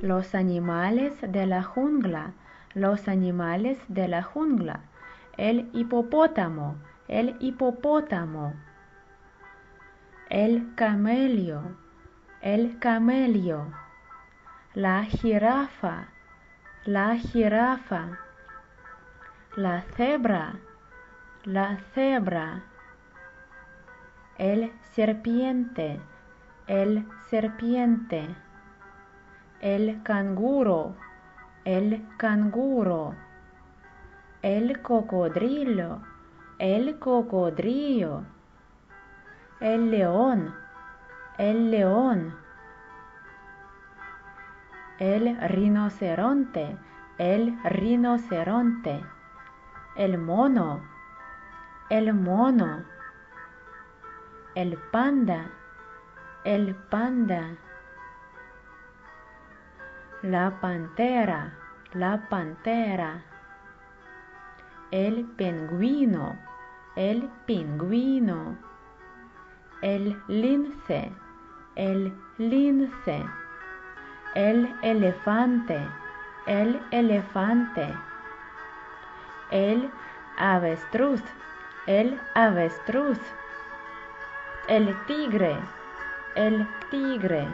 los animales de la jungla, los animales de la jungla. El hipopótamo, el hipopótamo. El camello, el camello. La jirafa, la jirafa. La cebra, la cebra. El serpiente, el serpiente. El canguro, el canguro. El cocodrilo, el cocodrilo. El león, el león. El rinoceronte, el rinoceronte. El mono, el mono. El panda, el panda. La pantera, la pantera. El pingüino, el pingüino. El lince, el lince. El elefante, el elefante. El avestruz, el avestruz. El tigre, el tigre.